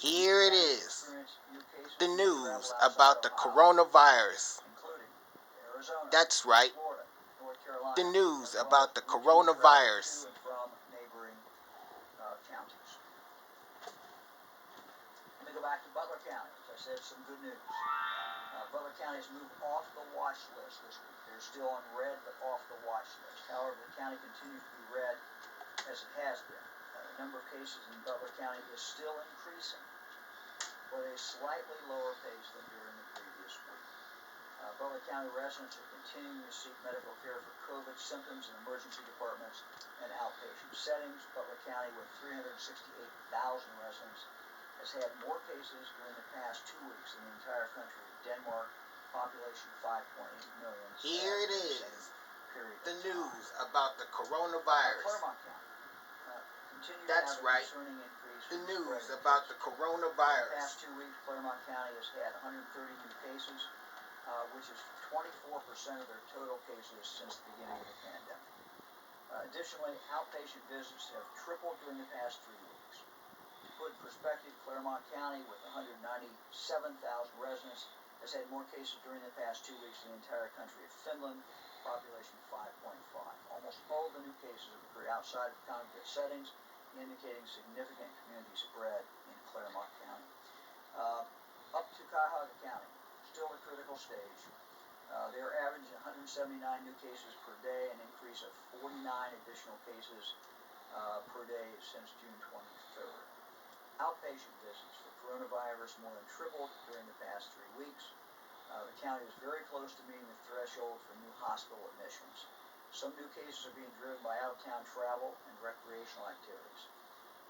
Here it is, the news about the coronavirus. That's right, the news about the coronavirus. Let me go back to Butler County. As I said, some good news. Butler County has moved off the watch list this week. They're still on red, but off the watch list. However, the county continues to be red as it has been. The number of cases in Butler County is still increasing, but at a slightly lower pace than during the previous week. Butler County residents are continuing to seek medical care for COVID symptoms in emergency departments and outpatient settings. Butler County, with 368,000 residents, has had more cases during the past 2 weeks than the entire country. Denmark, population 5.8 million. Here it is, the news about the coronavirus. Clermont County continues That's to have a right, concerning increase the in news spread. about the The coronavirus. past 2 weeks, Clermont County has had 130 new cases, which is 24% of their total cases since the beginning of the pandemic. Additionally, outpatient visits have tripled during the past 3 weeks. To put in perspective, Clermont County, with 197,000 residents, has had more cases during the past 2 weeks than the entire country of Finland, population 5.5. Almost all of the new cases occur outside of congregate settings, indicating significant community spread in Clermont County. Up to Cuyahoga County, still a critical stage. They are averaging 179 new cases per day, an increase of 49 additional cases per day since June 23rd. Outpatient visits for coronavirus more than tripled during the past 3 weeks. The county is very close to meeting the threshold for new hospital admissions. Some new cases are being driven by out-of-town travel and recreational activities.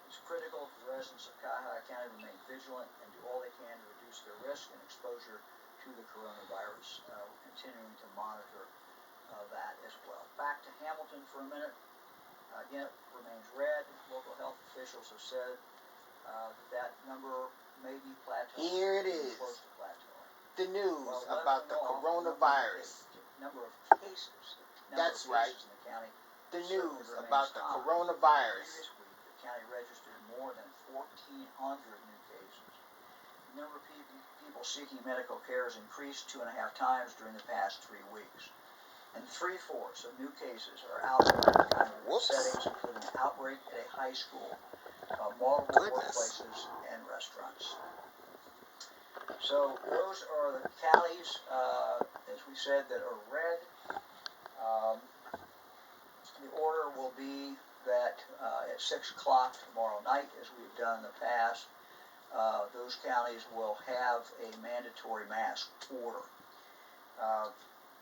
It's critical for residents of Cuyahoga County to remain vigilant and do all they can to reduce their risk and exposure to the coronavirus. We're continuing to monitor that as well. Back to Hamilton for a minute. Again, it remains red. Local health officials have said that number may be plateauing. Here it is, close to plateauing. the news about the coronavirus. Number of cases. That's right, in the county. the news about the coronavirus. This week, the county registered more than 1,400 new cases. The number of people seeking medical care has increased 2.5 times during the past 3 weeks. And 3/4 of new cases are outside of congregate settings, including an outbreak at a high school, multiple workplaces, and restaurants. So those are the counties, as we said, that are red. The order will be that at 6 o'clock tomorrow night, as we've done in the past, those counties will have a mandatory mask order.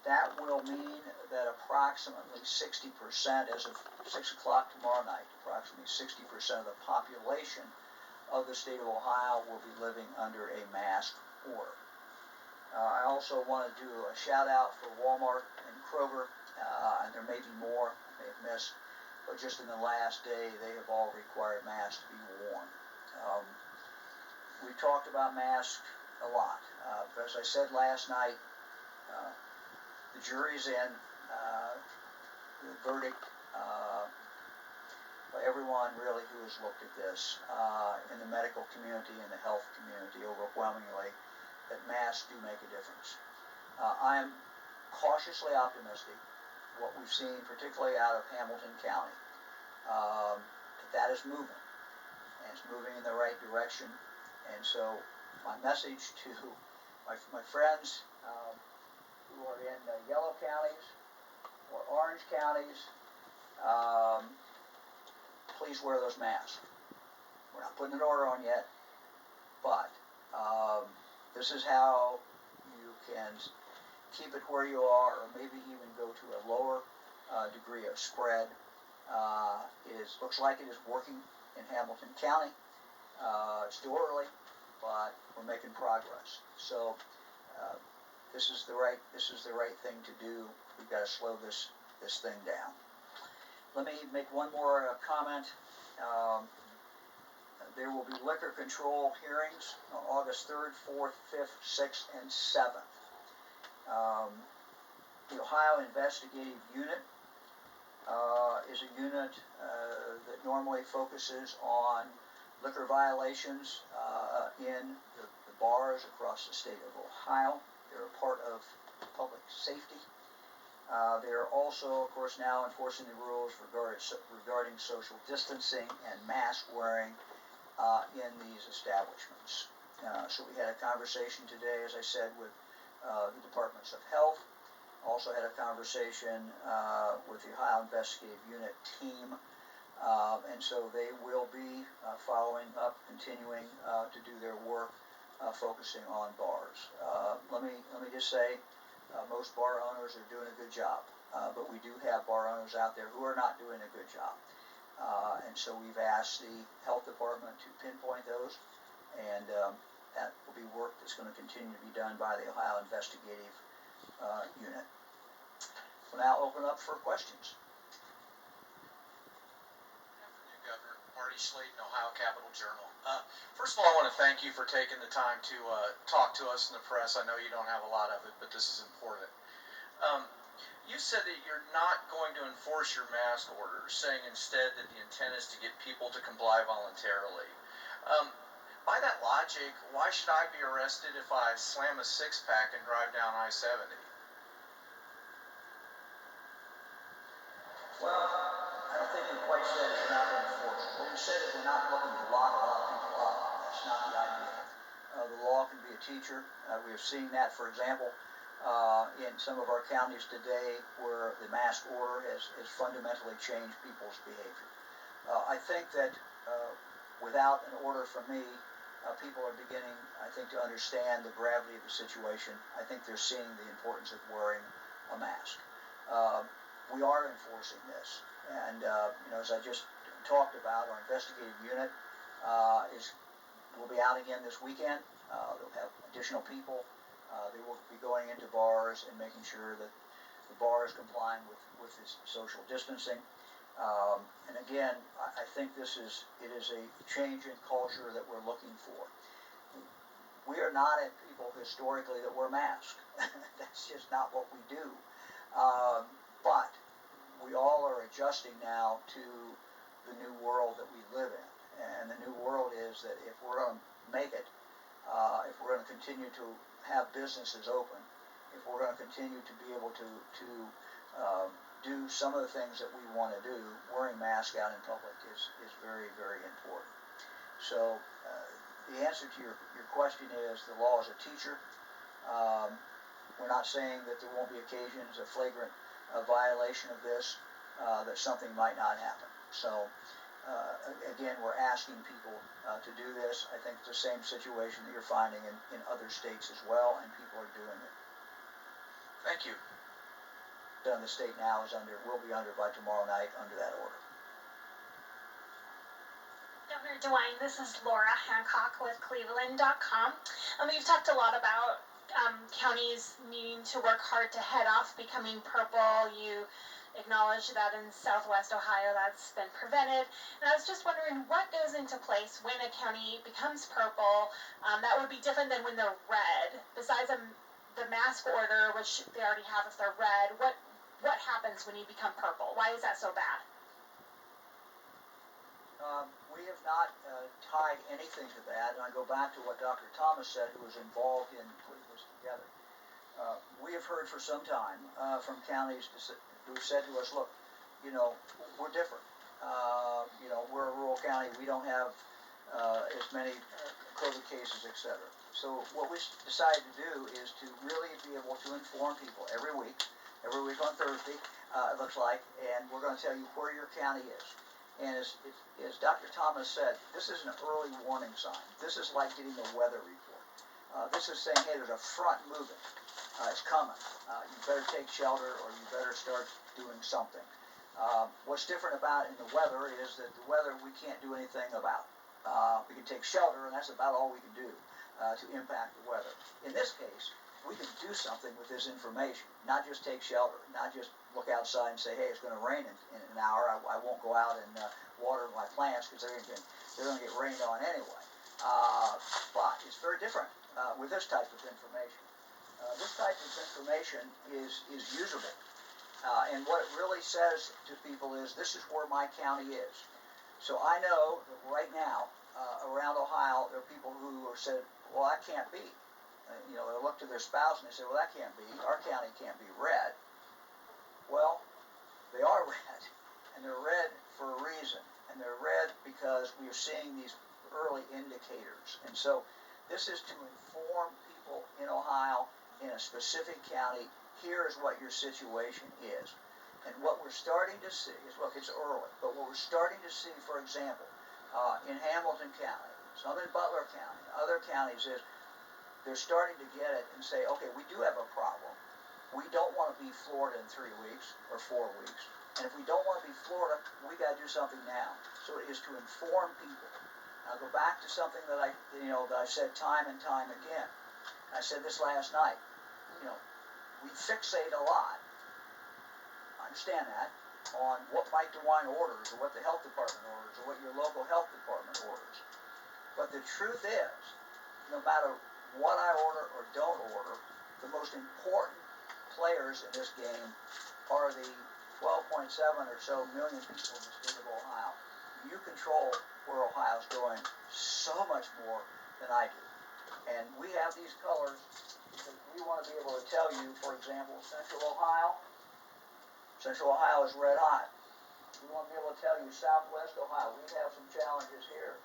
That will mean that approximately 60%, as of 6 o'clock tomorrow night, approximately 60% of the population of the state of Ohio will be living under a mask order. I also want to do a shout out for Walmart and Kroger, and there may be more I may have missed, but just in the last day, they have all required masks to be worn. We talked about masks a lot. As I said last night, the jury's in. The verdict by everyone really who has looked at this in the medical community and the health community overwhelmingly, that masks do make a difference. I am cautiously optimistic what we've seen, particularly out of Hamilton County, that is moving, and it's moving in the right direction. And so my message to my friends who are in yellow counties or orange counties, please wear those masks. We're not putting an order on yet, but this is how you can keep it where you are, or maybe even go to a lower degree of spread. It looks like it is working in Hamilton County. It's still early, but we're making progress. So this is the right thing to do. We've got to slow this thing down. Let me make one more comment. There will be liquor control hearings on August 3rd, 4th, 5th, 6th, and 7th. The Ohio Investigative Unit is a unit that normally focuses on liquor violations in the bars across the state of Ohio. They're a part of public safety. They are also, of course, now enforcing the rules regarding social distancing and mask wearing in these establishments. So we had a conversation today, as I said, with the Departments of Health. Also had a conversation with the Ohio Investigative Unit team. And so they will be following up, continuing to do their work, focusing on bars. Let me just say, most bar owners are doing a good job, but we do have bar owners out there who are not doing a good job. And so we've asked the health department to pinpoint those, and that will be work that's going to continue to be done by the Ohio Investigative Unit. We'll now open up for questions. Governor Marty Slayton, Ohio Capital Journal. First of all, I want to thank you for taking the time to talk to us in the press. I know you don't have a lot of it, but this is important. You said that you're not going to enforce your mask orders, saying instead that the intent is to get people to comply voluntarily. By that logic, why should I be arrested if I slam a six-pack and drive down I-70? Well, I don't think we quite said we're not going to enforce it. What we said is we're not looking to lock a lot of people up. That's not the idea. The law can be a teacher. We have seen that, for example, in some of our counties today where the mask order has fundamentally changed people's behavior. I think that without an order from me, people are beginning, I think, to understand the gravity of the situation. I think they're seeing the importance of wearing a mask. We are enforcing this, and as I just talked about, our investigative unit will be out again this weekend. They'll have additional people. They will be going into bars and making sure that the bar is complying with this social distancing. And again, I think it is a change in culture that we're looking for. We are not at people historically that wear masks. That's just not what we do. But we all are adjusting now to the new world that we live in. And the new world is that if we're going to make it, if we're going to continue to have businesses open, if we're going to continue to be able to do some of the things that we want to do, wearing masks out in public is very, very important. So the answer to your question is the law is a teacher. We're not saying that there won't be occasions of flagrant violation of this, that something might not happen. So again, we're asking people to do this. I think it's the same situation that you're finding in other states as well, and people are doing it. Thank you. The state now will be under by tomorrow night under that order. Governor DeWine, this is Laura Hancock with Cleveland.com. You've talked a lot about counties needing to work hard to head off becoming purple. You acknowledge that in Southwest Ohio that's been prevented. And I was just wondering what goes into place when a county becomes purple that would be different than when they're red. Besides the mask order, which they already have if they're red, what happens when you become purple? Why is that so bad? We have not tied anything to that, and I go back to what Dr. Thomas said, who was involved in putting this together. We have heard for some time from counties who said to us, look, we're different. We're a rural county. We don't have as many COVID cases, etc. So what we decided to do is to really be able to inform people every week on Thursday, it looks like, and we're going to tell you where your county is. And as Dr. Thomas said, this is an early warning sign. This is like getting a weather report. This is saying, hey, there's a front moving. It's coming. You better take shelter or you better start doing something. What's different about in the weather is that the weather we can't do anything about. We can take shelter, and that's about all we can do to impact the weather. In this case, we can do something with this information, not just take shelter, not just look outside and say, hey, it's going to rain in an hour. I won't go out and water my plants because they're going to get rained on anyway. But it's very different with this type of information. This type of information is usable. And what it really says to people is, this is where my county is. So I know that right now, around Ohio, there are people who are said, well, that can't be. They look to their spouse and they say, well, that can't be. Our county can't be red. Well, they are red, and they're red for a reason. And they're red because we are seeing these early indicators. And so this is to inform people in Ohio, in a specific county, here is what your situation is. And what we're starting to see is, look, it's early, but what we're starting to see, for example, in Hamilton County, some in Butler County, other counties, is they're starting to get it and say, okay, we do have a problem. We don't want to be Florida in 3 weeks or 4 weeks. And if we don't want to be Florida, we got to do something now. So it is to inform people. I'll go back to something that I've said time and time again. I said this last night. We fixate a lot. I understand that, on what Mike DeWine orders, or what the health department orders, or what your local health department orders. But the truth is, no matter what I order or don't order, the most important players in this game are the 12.7 or so million people in the state of Ohio. You control where Ohio's going so much more than I do. And we have these colors because we want to be able to tell you, for example, Central Ohio is red hot. We want to be able to tell you Southwest Ohio, we have some challenges here.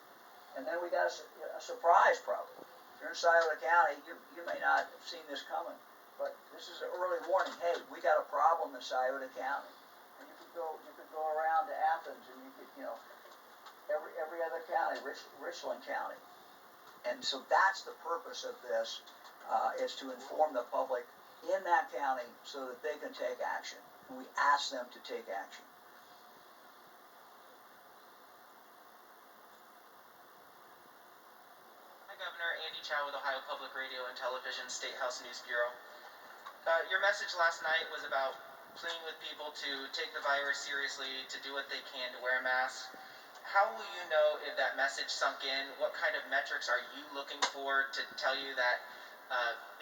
And then we got a surprise problem. If you're in Scioto County, you may not have seen this coming, but this is an early warning. Hey, we got a problem in Scioto County. And you could go around to Athens, and you could, every other county, Richland County. And so that's the purpose of this, is to inform the public in that county so that they can take action. And we ask them to take action. Hi, Governor. Andy Chow with Ohio Public Radio and Television State House News Bureau. Your message last night was about pleading with people to take the virus seriously, to do what they can to wear a mask. How will you know if that message sunk in? What kind of metrics are you looking for to tell you that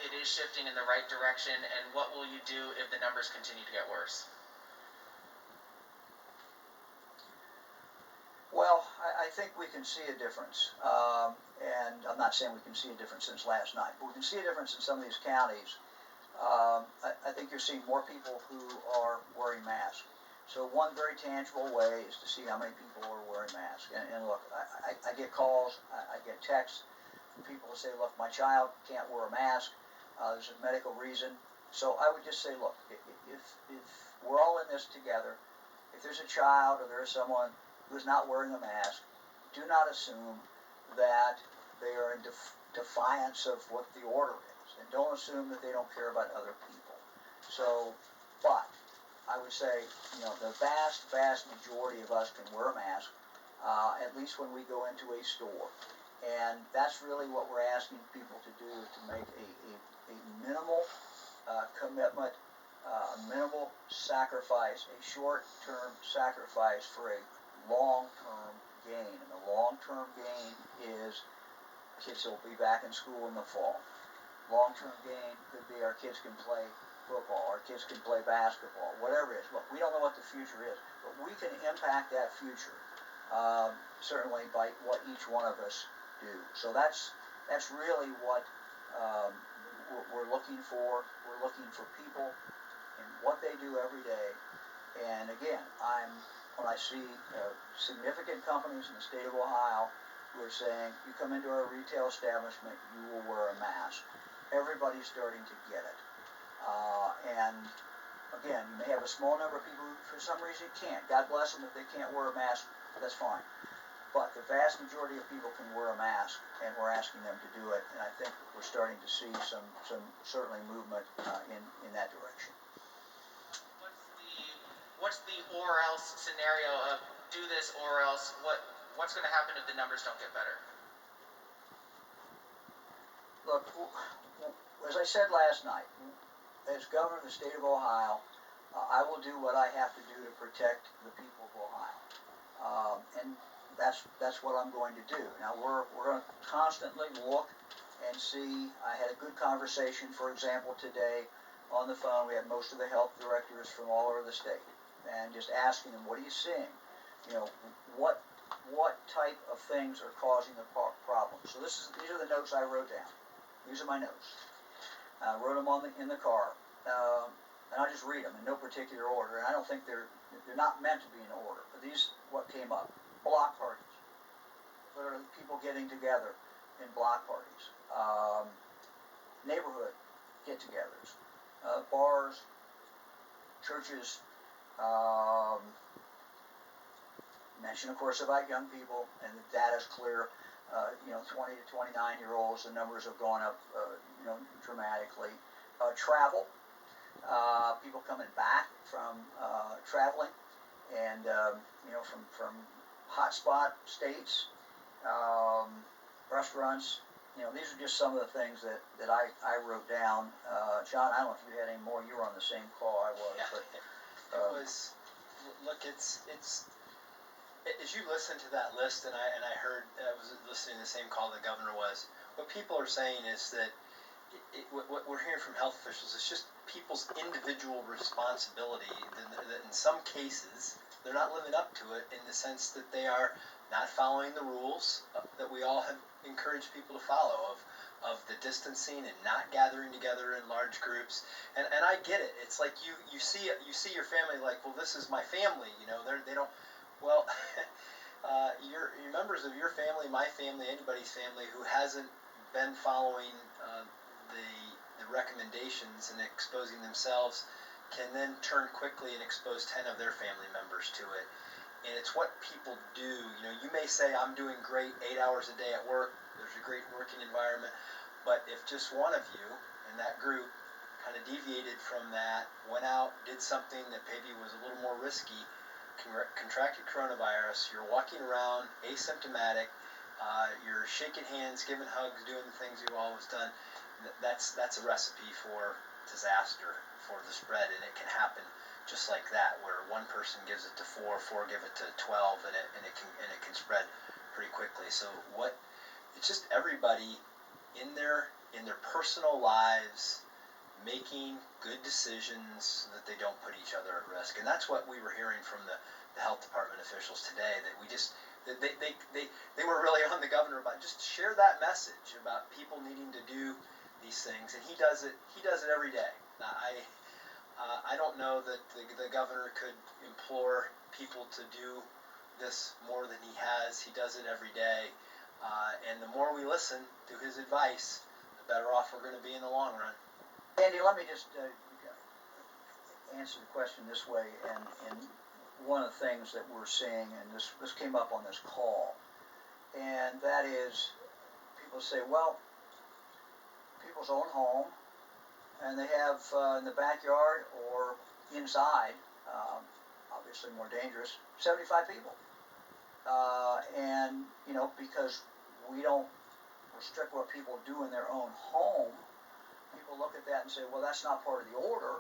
it is shifting in the right direction? And what will you do if the numbers continue to get worse? Well, I think we can see a difference. And I'm not saying we can see a difference since last night, but we can see a difference in some of these counties. I think you're seeing more people who are wearing masks. So one very tangible way is to see how many people are wearing masks. And look, I get calls, I get texts from people who say, look, my child can't wear a mask. There's a medical reason. So I would just say, look, if we're all in this together, if there's a child or there's someone who's not wearing a mask, do not assume that they are in defiance of what the order is. And don't assume that they don't care about other people. So, but I would say, the vast, vast majority of us can wear a mask, at least when we go into a store. And that's really what we're asking people to do, to make a minimal commitment, a minimal sacrifice, a short-term sacrifice for a long-term gain. And the long-term gain is kids will be back in school in the fall. Long-term gain could be our kids can play football, our kids can play basketball, whatever it is. Look, we don't know what the future is, but we can impact that future, certainly by what each one of us do. So that's really what we're looking for. We're looking for people and what they do every day. And again, when I see significant companies in the state of Ohio who are saying, you come into our retail establishment, you will wear a mask. Everybody's starting to get it. And again, you may have a small number of people who for some reason can't. God bless them if they can't wear a mask, that's fine. But the vast majority of people can wear a mask, and we're asking them to do it. And I think we're starting to see some certainly movement in that direction. What's the or else scenario of do this or else? What's going to happen if the numbers don't get better? Look, as I said last night, as governor of the state of Ohio, I will do what I have to do to protect the people of Ohio, and that's what I'm going to do. Now we're going to constantly look and see. I had a good conversation, for example, today on the phone. We had most of the health directors from all over the state, and just asking them, what are you seeing? What what type of things are causing the problem. So these are the notes I wrote down. These are my notes. I wrote them in the car, and I'll just read them in no particular order. And I don't think they're not meant to be in order. But these what came up: block parties, literally people getting together in block parties, neighborhood get-togethers, bars, churches. Mention, of course, about young people, and the data's clear. 20 to 29-year-olds, the numbers have gone up, dramatically. Travel, people coming back from traveling, and from hotspot states, restaurants. These are just some of the things that I wrote down. John, I don't know if you had any more. You were on the same call I was, Yeah. but It was, look, it's as you listen to that list, and I heard, I was listening to the same call the governor was, what people are saying is that what we're hearing from health officials is just people's individual responsibility. That in some cases, they're not living up to it in the sense that they are not following the rules that we all have encouraged people to follow of the distancing and not gathering together in large groups. And I get it. It's like you see your family like, well, this is my family. They don't. Well, your members of your family, my family, anybody's family who hasn't been following the recommendations and exposing themselves can then turn quickly and expose 10 of their family members to it. And it's what people do. You may say, I'm doing great 8 hours a day at work. There's a great working environment. But if just one of you in that group kind of deviated from that, went out, did something that maybe was a little more risky, contracted coronavirus, you're walking around asymptomatic, you're shaking hands, giving hugs, doing the things you've always done, that's a recipe for disaster, for the spread. And it can happen just like that, where one person gives it to 4 give it to 12, and it can spread pretty quickly. So it's just everybody in their personal lives making good decisions so that they don't put each other at risk. And that's what we were hearing from the health department officials today, that they were really on the governor about just share that message about people needing to do these things. And he does it every day. I don't know that the governor could implore people to do this more than he has. He does it every day. And the more we listen to his advice, the better off we're going to be in the long run. Andy, let me just answer the question this way. And one of the things that we're seeing, and this came up on this call, and that is people say, well, people's own home, and they have in the backyard or inside, obviously more dangerous, 75 people. And, because we don't restrict what people do in their own home, people look at that and say, well, that's not part of the order,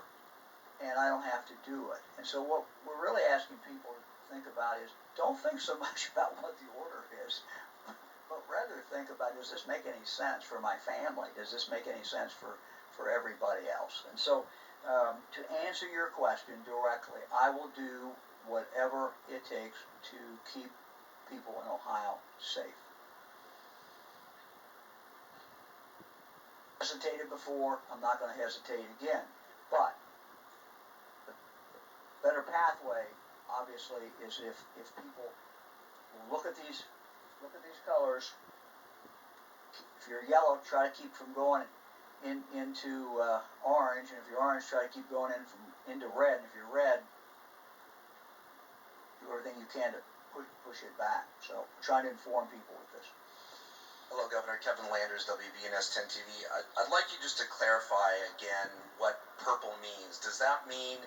and I don't have to do it. And so what we're really asking people to think about is, don't think so much about what the order is, but rather think about, does this make any sense for my family? Does this make any sense for everybody else? And so to answer your question directly, I will do whatever it takes to keep people in Ohio safe. Hesitated before, I'm not going to hesitate again. But the better pathway, obviously, is if people look at these colors. If you're yellow, try to keep from going into orange, and if you're orange, try to keep going into red. And if you're red, do everything you can to push it back. So try to inform people with this. Hello, Governor. Kevin Landers, WBNS 10 TV. I'd like you just to clarify again what purple means. Does that mean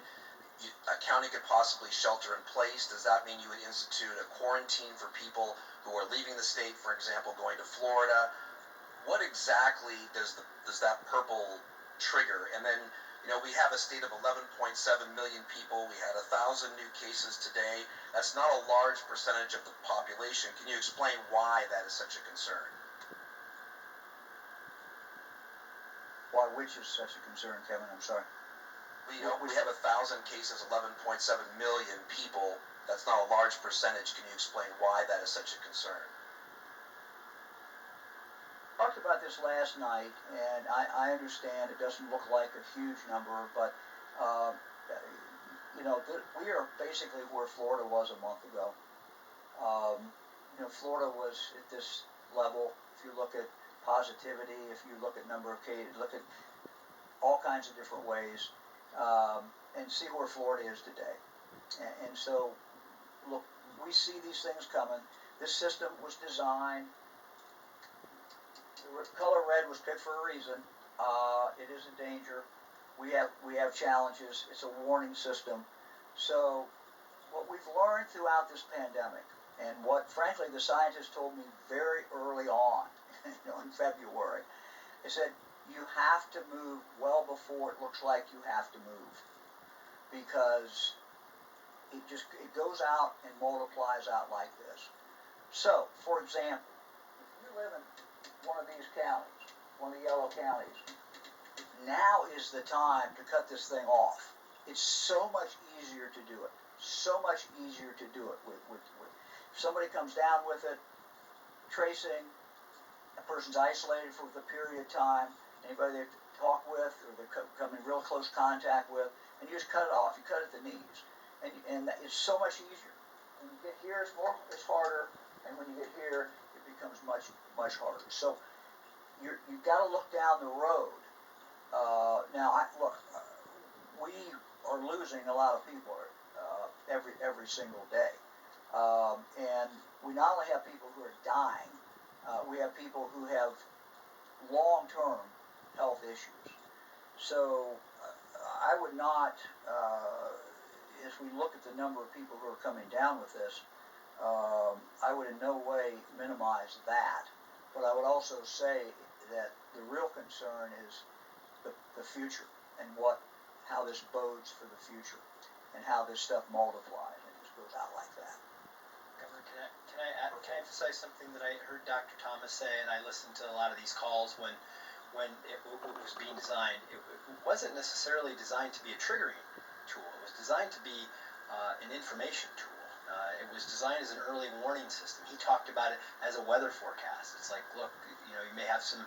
a county could possibly shelter in place? Does that mean you would institute a quarantine for people who are leaving the state, for example, going to Florida? What exactly does that purple trigger? And then, we have a state of 11.7 million people. We had 1,000 new cases today. That's not a large percentage of the population. Can you explain why that is such a concern? Why, which is such a concern, Kevin? I'm sorry. We have 1,000 cases, 11.7 million people. that's not a large percentage. Can you explain why that is such a concern? Talked about this last night, and I understand it doesn't look like a huge number, but we are basically where Florida was a month ago. Florida was at this level. If you look at positivity, if you look at number of cases, look at all kinds of different ways, and see where Florida is today. And so, look, we see these things coming. This system was designed. The color red was picked for a reason. It is a danger. We have challenges. It's a warning system. So what we've learned throughout this pandemic, and what frankly the scientists told me very early on, in February, is that you have to move well before it looks like you have to move, because it goes out and multiplies out like this. So, for example, if you live in one of these counties, one of the yellow counties, now is the time to cut this thing off. It's so much easier to do it. So much easier to do it with if somebody comes down with it, tracing, a person's isolated for the period of time, anybody they talk with or they come in real close contact with, and you just cut it off. You cut at the knees, and it's so much easier. When you get here, it's harder, and when you get here, it becomes much harder. So you've got to look down the road. We are losing a lot of people every single day, and we not only have people who are dying, we have people who have long-term health issues. So I would not, as we look at the number of people who are coming down with this, I would in no way minimize that. But I would also say that the real concern is the future and how this bodes for the future and how this stuff multiplies and just goes out like that. Governor, can I emphasize something that I heard Dr. Thomas say, and I listened to a lot of these calls when it was being designed. It wasn't necessarily designed to be a triggering tool. It was designed to be an information tool. It was designed as an early warning system. He talked about it as a weather forecast. It's like, look, you may have some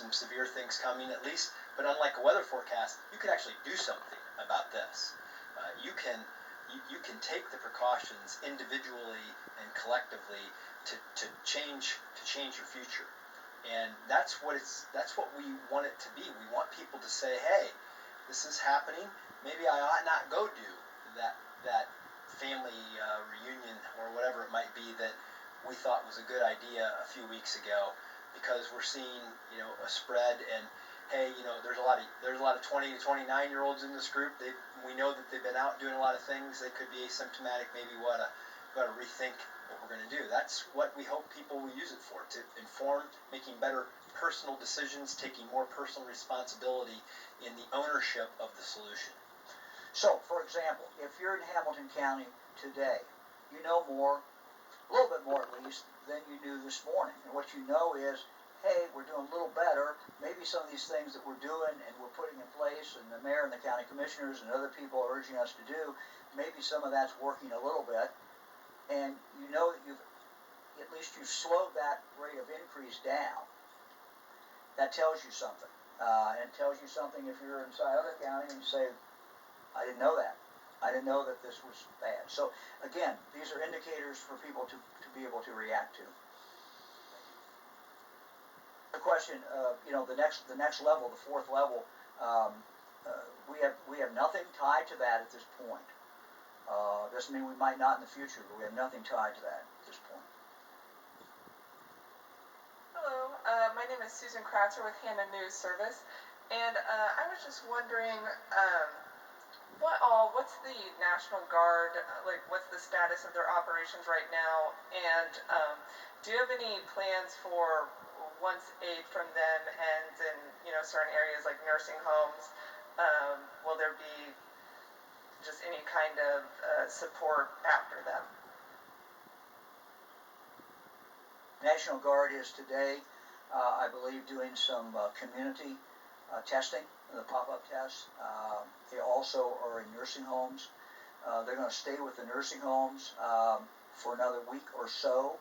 severe things coming at least, but unlike a weather forecast, you can actually do something about this. You can take the precautions individually and collectively to change your future. And that's what we want it to be. We want people to say, hey, this is happening. Maybe I ought not go do that family reunion or whatever it might be that we thought was a good idea a few weeks ago, because we're seeing a spread. And hey, there's a lot of 20 to 29 year olds in this group. We know that they've been out doing a lot of things. They could be asymptomatic. Maybe we ought to rethink what we're going to do. That's what we hope people will use it for, to inform, making better personal decisions, taking more personal responsibility in the ownership of the solution. So, for example, if you're in Hamilton County today, you know more, a little bit more at least, than you knew this morning. And what you know is, hey, we're doing a little better. Maybe some of these things that we're doing and we're putting in place, and the mayor and the county commissioners and other people are urging us to do, maybe some of that's working a little bit. And you know that at least you've slowed that rate of increase down. That tells you something. And it tells you something if you're inside other county and you say, I didn't know that. I didn't know that this was bad. So again, these are indicators for people to be able to react to. The question, the next level, the fourth level, we have nothing tied to that at this point. Doesn't mean we might not in the future, but we have nothing tied to that at this point. Hello, my name is Susan Kratzer with Hannah News Service, and I was just wondering, what's the National Guard, what's the status of their operations right now, and do you have any plans for once aid from them ends in, certain areas like nursing homes, will there be just any kind of support after them? National Guard is today, I believe, doing some community testing, the pop-up tests. They also are in nursing homes. They're gonna stay with the nursing homes, for another week or so.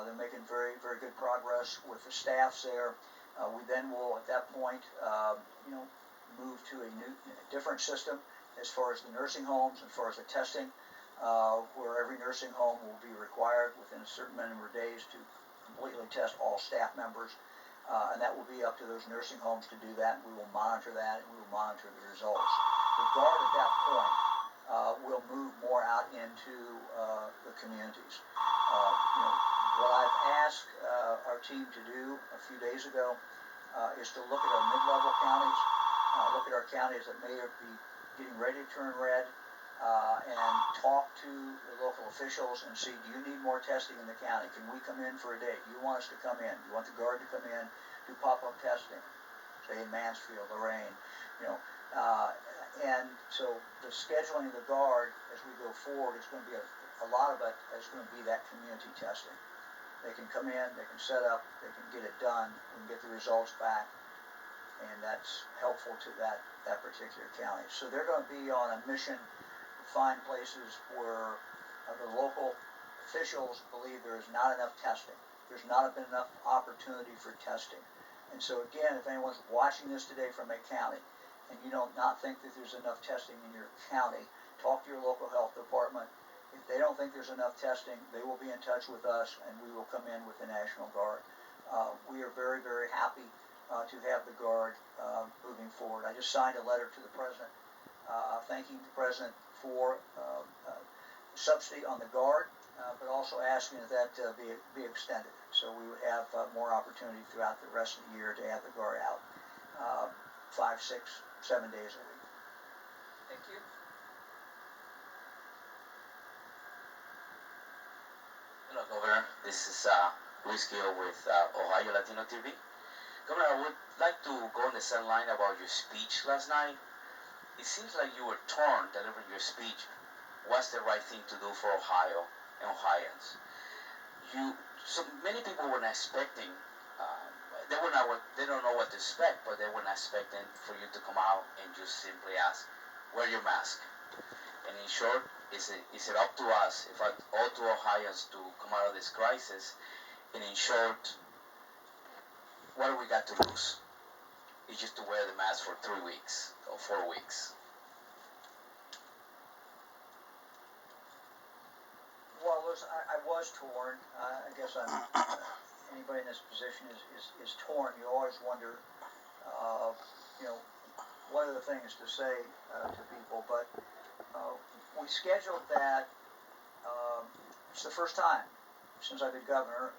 They're making very, very good progress with the staffs there. We then will, at that point, move to a different system as far as the nursing homes, as far as the testing, where every nursing home will be required within a certain number of days to completely test all staff members. And that will be up to those nursing homes to do that. We will monitor that, and we will monitor the results. The guard at that point will move more out into the communities. What I've asked our team to do a few days ago is to look at our mid-level counties, look at our counties that may be getting ready to turn red, and talk to the local officials and see, do you need more testing in the county? Can we come in for a day? Do you want us to come in? Do you want the guard to come in, do pop-up testing, say in Mansfield, Lorraine, and so the scheduling of the guard as we go forward is going to be a lot of it is going to be that community testing. They can come in, they can set up, they can get it done, we can get the results back, and that's helpful to that particular county. So they're going to be on a mission to find places where the local officials believe there is not enough testing. There's not been enough opportunity for testing. And so again, if anyone's watching this today from a county, and you don't not think that there's enough testing in your county, talk to your local health department. If they don't think there's enough testing, they will be in touch with us, and we will come in with the National Guard. We are very, very happy to have the Guard moving forward. I just signed a letter to the President thanking the President for subsidy on the Guard, but also asking that be extended. So we would have more opportunity throughout the rest of the year to have the Guard out 5, 6, 7 days a week. Thank you. Hello, Governor. This is Luis Gill with Ohio Latino TV. Governor, I would like to go on the same line about your speech last night. It seems like you were torn delivering your speech. What's the right thing to do for Ohio and Ohioans? So many people were not expecting. They don't know what to expect, but they were not expecting for you to come out and just simply ask, wear your mask. And in short, is it up to us, if all to Ohioans, to come out of this crisis? And in short, what do we got to lose? It's just to wear the mask for 3 weeks or 4 weeks. Well, listen, I was torn. I guess anybody in this position is torn. You always wonder, what are the things to say to people. But we scheduled that. It's the first time since I've been governor